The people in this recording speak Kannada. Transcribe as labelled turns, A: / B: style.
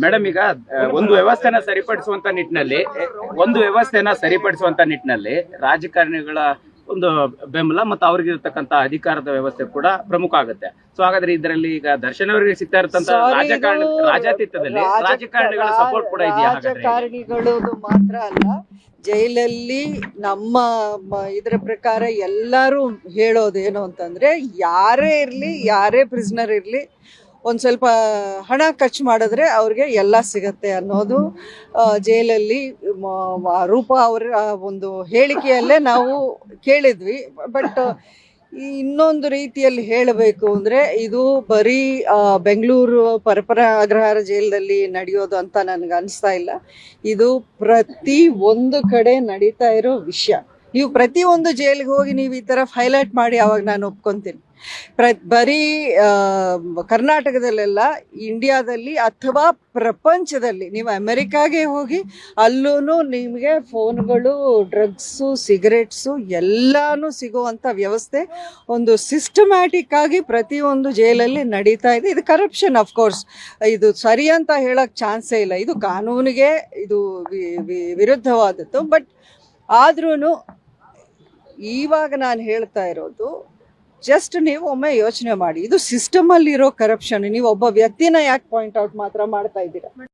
A: ಮೇಡಮ್, ಈಗ ಒಂದು ವ್ಯವಸ್ಥೆನ ಸರಿಪಡಿಸುವಂತ ನಿಟ್ಟಿನಲ್ಲಿ ರಾಜಕಾರಣಿಗಳ ಒಂದು ಬೆಂಬಲ ಮತ್ತು ಅವ್ರಿಗಿರ್ತಕ್ಕಂತ ಅಧಿಕಾರದ ವ್ಯವಸ್ಥೆ ಕೂಡ ಪ್ರಮುಖ ಆಗುತ್ತೆ. ಸೊ ಹಾಗಾದ್ರೆ ಇದರಲ್ಲಿ ಈಗ ದರ್ಶನ್ ಅವರಿಗೆ ಸಿಗ್ತಾ ಇರತಕ್ಕಂತ ರಾಜಾತೀತದಲ್ಲಿ ರಾಜಕಾರಣಿಗಳ ಸಪೋರ್ಟ್ ಕೂಡ ಇದೆಯಾ?
B: ರಾಜಕಾರಣಿಗಳು ಮಾತ್ರ ಅಲ್ಲ, ಜೈಲಲ್ಲಿ ನಮ್ಮ ಇದರ ಪ್ರಕಾರ ಎಲ್ಲರೂ ಹೇಳೋದೇನು ಅಂತಂದ್ರೆ, ಯಾರೇ ಇರ್ಲಿ, ಯಾರೇ ಪ್ರಿಸ್ನರ್ ಇರ್ಲಿ, ಒಂದು ಸ್ವಲ್ಪ ಹಣ ಖರ್ಚು ಮಾಡಿದ್ರೆ ಅವ್ರಿಗೆ ಎಲ್ಲ ಸಿಗತ್ತೆ ಅನ್ನೋದು ಜೈಲಲ್ಲಿ ರೂಪ ಅವರ ಒಂದು ಹೇಳಿಕೆಯಲ್ಲೇ ನಾವು ಕೇಳಿದ್ವಿ. ಬಟ್ ಇನ್ನೊಂದು ರೀತಿಯಲ್ಲಿ ಹೇಳಬೇಕು ಅಂದರೆ, ಇದು ಬರೀ ಬೆಂಗಳೂರು ಪರಪರ ಅಗ್ರಹಾರ ಜೈಲಲ್ಲಿ ನಡೆಯೋದು ಅಂತ ನನಗೆ ಅನಿಸ್ತಾ ಇಲ್ಲ. ಇದು ಪ್ರತಿ ಒಂದು ಕಡೆ ನಡೀತಾ ಇರೋ ವಿಷಯ. ನೀವು ಪ್ರತಿಯೊಂದು ಜೈಲಿಗೆ ಹೋಗಿ ನೀವು ಈ ಥರ ಹೈಲೈಟ್ ಮಾಡಿ ಅವಾಗ ನಾನು ಒಪ್ಕೊತೀನಿ. ಬರೀ ಕರ್ನಾಟಕದಲ್ಲೆಲ್ಲ, ಇಂಡಿಯಾದಲ್ಲಿ ಅಥವಾ ಪ್ರಪಂಚದಲ್ಲಿ, ನೀವು ಅಮೆರಿಕಾಗೆ ಹೋಗಿ ಅಲ್ಲೂ ನಿಮಗೆ ಫೋನ್ಗಳು, ಡ್ರಗ್ಸು, ಸಿಗರೆಟ್ಸು ಎಲ್ಲಾನು ಸಿಗುವಂಥ ವ್ಯವಸ್ಥೆ ಒಂದು ಸಿಸ್ಟಮ್ಯಾಟಿಕ್ ಆಗಿ ಪ್ರತಿಯೊಂದು ಜೈಲಲ್ಲಿ ನಡೀತಾ ಇದೆ. ಇದು ಕರಪ್ಷನ್, ಅಫ್ಕೋರ್ಸ್ ಇದು ಸರಿ ಅಂತ ಹೇಳೋಕ್ಕೆ ಚಾನ್ಸೇ ಇಲ್ಲ. ಇದು ಕಾನೂನಿಗೆ ಇದು ವಿರುದ್ಧವಾದದ್ದು. ಬಟ್ ಆದ್ರೂ ಇವಾಗ ನಾನು ಹೇಳ್ತಾ ಇರೋದು, ಜಸ್ಟ್ ನೀವು ಒಮ್ಮೆ ಯೋಚನೆ ಮಾಡಿ, ಇದು ಸಿಸ್ಟಮಲ್ಲಿ ಇರೋ ಕರಪ್ಷನ್. ನೀವು ಒಬ್ಬ ವ್ಯಕ್ತಿನ ಯಾಕೆ ಪಾಯಿಂಟ್ ಔಟ್ ಮಾತ್ರ ಮಾಡ್ತಾ ಇದ್ದೀರಾ?